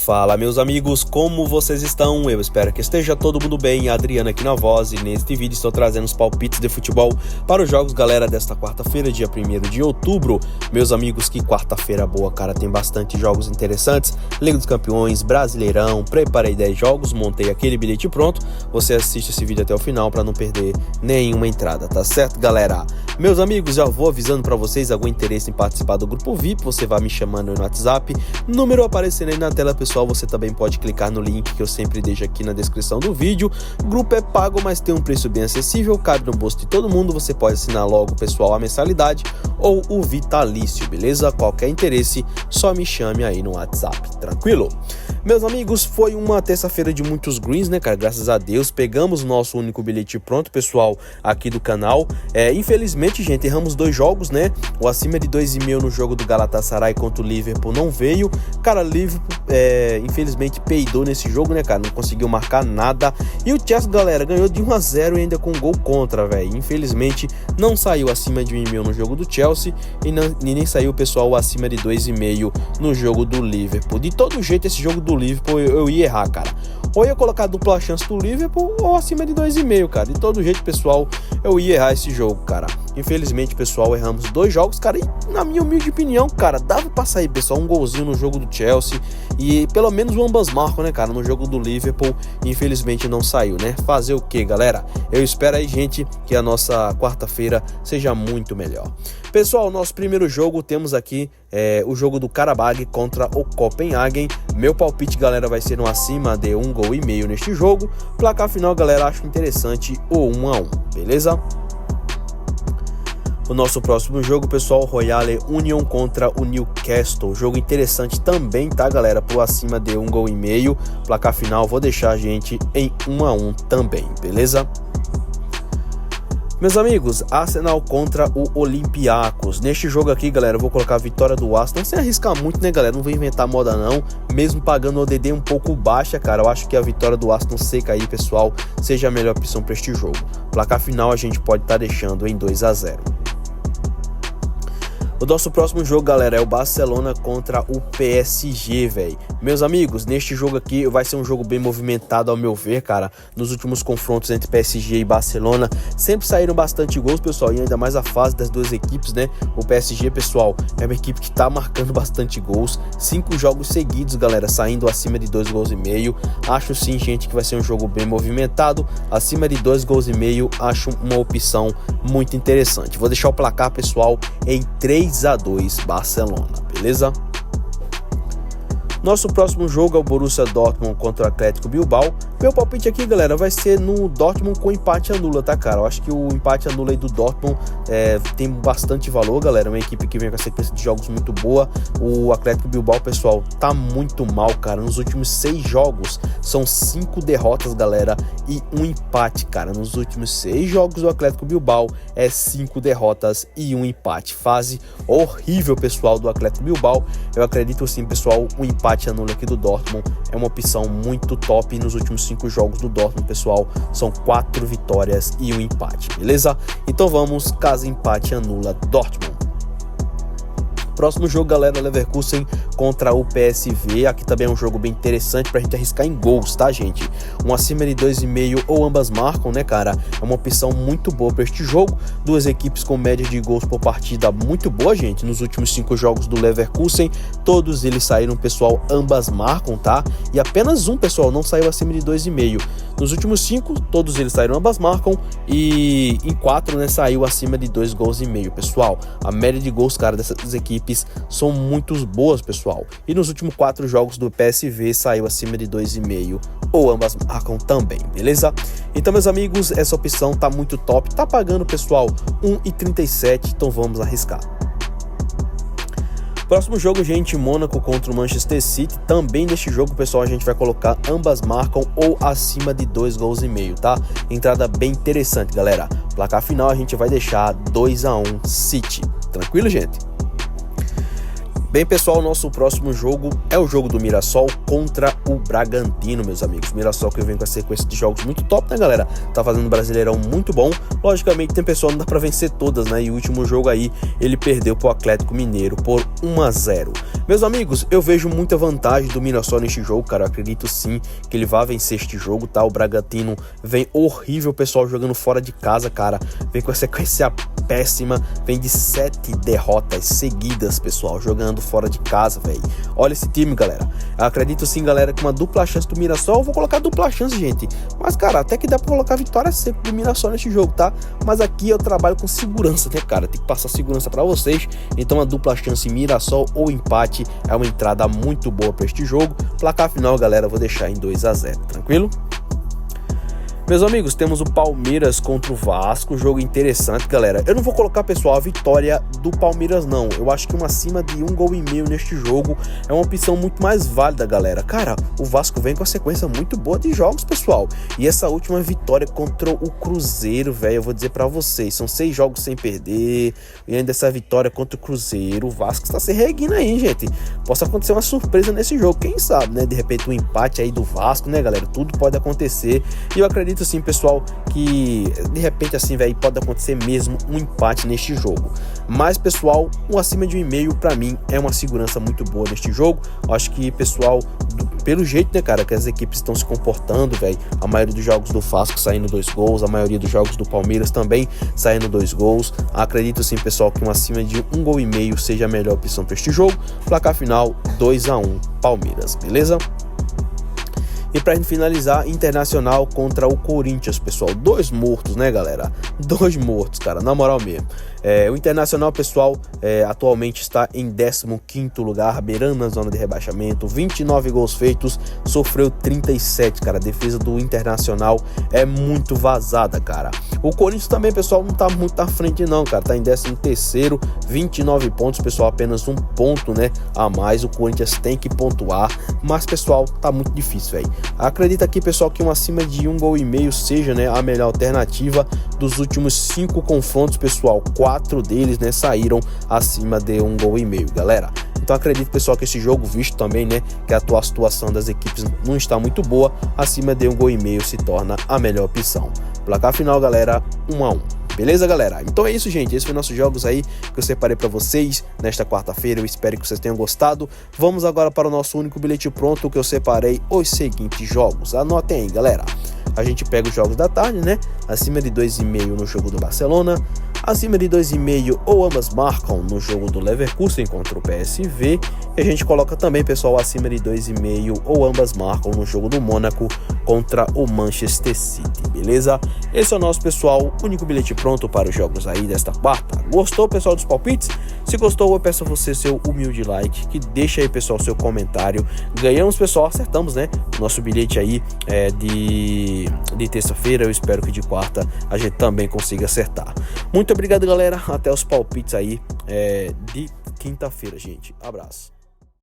Fala, meus amigos, como vocês estão? Eu espero que esteja todo mundo bem. Adriano aqui na voz, e neste vídeo estou trazendo os palpites de futebol para os jogos, galera, desta quarta-feira, dia 1º de outubro. Meus amigos, que quarta-feira boa, cara, tem bastante jogos interessantes. Liga dos Campeões, Brasileirão, preparei 10 jogos, montei aquele bilhete pronto. Você assiste esse vídeo até o final para não perder nenhuma entrada, tá certo, galera? Meus amigos, já vou avisando para vocês, algum interesse em participar do grupo VIP, você vai me chamando aí no WhatsApp, número aparecendo aí na tela, pessoal. Você também pode clicar no link que eu sempre deixo aqui na descrição do vídeo. O grupo é pago, mas tem um preço bem acessível, cabe no bolso de todo mundo. Você pode assinar logo, pessoal, a mensalidade ou o vitalício, beleza? Qualquer interesse, só me chame aí no WhatsApp, tranquilo? Meus amigos, foi uma terça-feira de muitos greens, né, cara? Graças a Deus, pegamos o nosso único bilhete pronto, pessoal, aqui do canal. Infelizmente, gente, erramos 2 jogos, né? O acima de 2,5 no jogo do Galatasaray contra o Liverpool não veio. Cara, Liverpool, infelizmente, peidou nesse jogo, né, cara? Não conseguiu marcar nada. E o Chelsea, galera, ganhou de 1-0 e ainda com gol contra, velho. Infelizmente, não saiu acima de 1,5 no jogo do Chelsea e nem saiu, pessoal, acima de 2,5 no jogo do Liverpool. De todo jeito, esse jogo do Liverpool eu ia errar, cara. Ou ia colocar dupla chance do Liverpool ou acima de 2,5, cara. De todo jeito, pessoal, eu ia errar esse jogo, cara. Infelizmente, pessoal, erramos 2 jogos, cara. E na minha humilde opinião, cara, dava pra sair, pessoal, um golzinho no jogo do Chelsea. E pelo menos o ambas marcam, né, cara, no jogo do Liverpool. Infelizmente não saiu, né? Fazer o que, galera? Eu espero aí, gente, que a nossa quarta-feira seja muito melhor. Pessoal, nosso primeiro jogo, temos aqui o jogo do Karabag contra o Copenhagen. Meu palpite, galera, vai ser no acima de 1,5 gols neste jogo. Placar final, galera, acho interessante o 1-1, beleza? O nosso próximo jogo, pessoal, Royal Union contra o Newcastle. Jogo interessante também, tá, galera? Pro acima de 1,5 gols. Placar final, vou deixar a gente em 1-1 também, beleza? Meus amigos, Arsenal contra o Olympiacos. Neste jogo aqui, galera, eu vou colocar a vitória do Arsenal, sem arriscar muito, né, galera? Não vou inventar moda, não. Mesmo pagando o ODD um pouco baixa, cara, eu acho que a vitória do Arsenal seca aí, pessoal, seja a melhor opção para este jogo. Placar final a gente pode estar deixando em 2-0. O nosso próximo jogo, galera, é o Barcelona contra o PSG, velho. Meus amigos, neste jogo aqui vai ser um jogo bem movimentado, ao meu ver, cara. Nos últimos confrontos entre PSG e Barcelona, sempre saíram bastante gols, pessoal, e ainda mais a fase das duas equipes, né? O PSG, pessoal, é uma equipe que tá marcando bastante gols. 5 jogos seguidos, galera, saindo acima de 2,5 gols. Acho sim, gente, que vai ser um jogo bem movimentado. Acima de 2,5 gols, acho uma opção muito interessante. Vou deixar o placar, pessoal, em 3-2 Barcelona, beleza? Nosso próximo jogo é o Borussia Dortmund contra o Atlético Bilbao. Meu palpite aqui, galera, vai ser no Dortmund com empate anula, tá, cara? Eu acho que o empate anula aí do Dortmund tem bastante valor, galera. É uma equipe que vem com a sequência de jogos muito boa. O Atlético Bilbao, pessoal, tá muito mal, cara. Nos últimos 6 jogos, são 5 derrotas, galera, e um empate, cara. Nos últimos 6 jogos do Atlético Bilbao, 5 derrotas e um empate. Fase horrível, pessoal, do Atlético Bilbao. Eu acredito sim, pessoal, o empate anula aqui do Dortmund é uma opção muito top. Nos últimos 5 jogos do Dortmund, pessoal, são 4 vitórias e um empate, beleza? Então vamos, caso empate anula Dortmund. Próximo jogo, galera, Leverkusen contra o PSV. Aqui também é um jogo bem interessante pra gente arriscar em gols, tá, gente? Um acima de 2,5 ou ambas marcam, né, cara? É uma opção muito boa pra este jogo. Duas equipes com média de gols por partida muito boa, gente. Nos últimos 5 jogos do Leverkusen, todos eles saíram, pessoal, ambas marcam, tá? E apenas um, pessoal, não saiu acima de 2,5. Nos últimos 5, todos eles saíram ambas marcam. E em 4, né, saiu acima de 2,5 gols, pessoal. A média de gols, cara, dessas equipes são muito boas, pessoal. E nos últimos 4 jogos do PSV saiu acima de 2,5 ou ambas marcam também, beleza? Então, meus amigos, essa opção tá muito top. Tá pagando, pessoal, 1,37, então vamos arriscar. Próximo jogo, gente, Mônaco contra o Manchester City. Também neste jogo, pessoal, a gente vai colocar ambas marcam ou acima de 2,5 gols, tá? Entrada bem interessante, galera. Placar final a gente vai deixar 2-1 City. Tranquilo, gente? Bem, pessoal, nosso próximo jogo é o jogo do Mirassol contra o Bragantino, meus amigos. Mirassol que vem com a sequência de jogos muito top, né, galera? Tá fazendo um Brasileirão muito bom. Logicamente, tem pessoal, não dá pra vencer todas, né? E o último jogo aí, ele perdeu pro Atlético Mineiro por 1-0. Meus amigos, eu vejo muita vantagem do Mirassol neste jogo, cara. Eu acredito sim que ele vai vencer este jogo, tá? O Bragantino vem horrível, pessoal, jogando fora de casa, cara. Vem com a sequência péssima, vem de 7 derrotas seguidas, pessoal, jogando fora de casa, velho. Olha esse time, galera. Eu acredito sim, galera, que uma dupla chance do Mirassol. Eu vou colocar dupla chance, gente. Mas, cara, até que dá pra colocar vitória sempre do Mirassol neste jogo, tá? Mas aqui eu trabalho com segurança, né, cara? Tem que passar segurança pra vocês. Então, a dupla chance Mirassol ou empate é uma entrada muito boa pra este jogo. Placar final, galera, eu vou deixar em 2-0, tranquilo? Meus amigos, temos o Palmeiras contra o Vasco, jogo interessante, galera. Eu não vou colocar, pessoal, a vitória do Palmeiras, não. Eu acho que acima de 1,5 gols neste jogo é uma opção muito mais válida, galera. Cara, o Vasco vem com a sequência muito boa de jogos, pessoal. E essa última vitória contra o Cruzeiro, velho, eu vou dizer pra vocês, são 6 jogos sem perder. E ainda essa vitória contra o Cruzeiro, o Vasco está se reerguindo aí, gente. Possa acontecer uma surpresa nesse jogo, quem sabe, né? De repente um empate aí do Vasco, né, galera? Tudo pode acontecer. E eu acredito assim, pessoal, que de repente assim, velho, pode acontecer mesmo um empate neste jogo. Mas, pessoal, um acima de 1,5 para mim é uma segurança muito boa neste jogo. Eu acho que, pessoal, pelo jeito, né, cara, que as equipes estão se comportando, velho, a maioria dos jogos do Vasco saindo 2 gols, a maioria dos jogos do Palmeiras também saindo 2 gols. Acredito sim, pessoal, que acima de 1,5 gols seja a melhor opção para este jogo. Placar final 2-1 Palmeiras, beleza? E pra gente finalizar, Internacional contra o Corinthians, pessoal. 2 mortos, né, galera? 2 mortos, cara, na moral mesmo. O Internacional, pessoal, atualmente está em 15º lugar, beirando a zona de rebaixamento. 29 gols feitos, sofreu 37, cara. A defesa do Internacional é muito vazada, cara. O Corinthians também, pessoal, não tá muito à frente não, cara. Tá em 13º, 29 pontos, pessoal, apenas 1 ponto, né, a mais. O Corinthians tem que pontuar, mas, pessoal, tá muito difícil, velho. Acredita aqui, pessoal, que acima de 1,5 gols seja, né, a melhor alternativa. Dos últimos 5 confrontos, pessoal, 4 deles, né, saíram acima de 1,5 gols, galera. Então acredito, pessoal, que esse jogo, visto também, né, que a atual situação das equipes não está muito boa, acima de 1,5 gols se torna a melhor opção. Placar final, galera, 1-1. Beleza, galera? Então é isso, gente. Esses foram nossos jogos aí que eu separei para vocês nesta quarta-feira. Eu espero que vocês tenham gostado. Vamos agora para o nosso único bilhete pronto, que eu separei os seguintes jogos. Anotem aí, galera. A gente pega os jogos da tarde, né? Acima de 2,5 no jogo do Barcelona. Acima de 2,5 ou ambas marcam no jogo do Leverkusen contra o PSV. E a gente coloca também, pessoal, acima de 2,5 ou ambas marcam no jogo do Mônaco contra o Manchester City, beleza? Esse é o nosso, pessoal, único bilhete pronto para os jogos aí desta quarta. Gostou, pessoal, dos palpites? Se gostou, eu peço a você seu humilde like, que deixa aí, pessoal, seu comentário. Ganhamos, pessoal, acertamos, né? Nosso bilhete aí de terça-feira. Eu espero que de quarta a gente também consiga acertar. Muito obrigado, galera. Até os palpites aí de quinta-feira, gente. Abraço.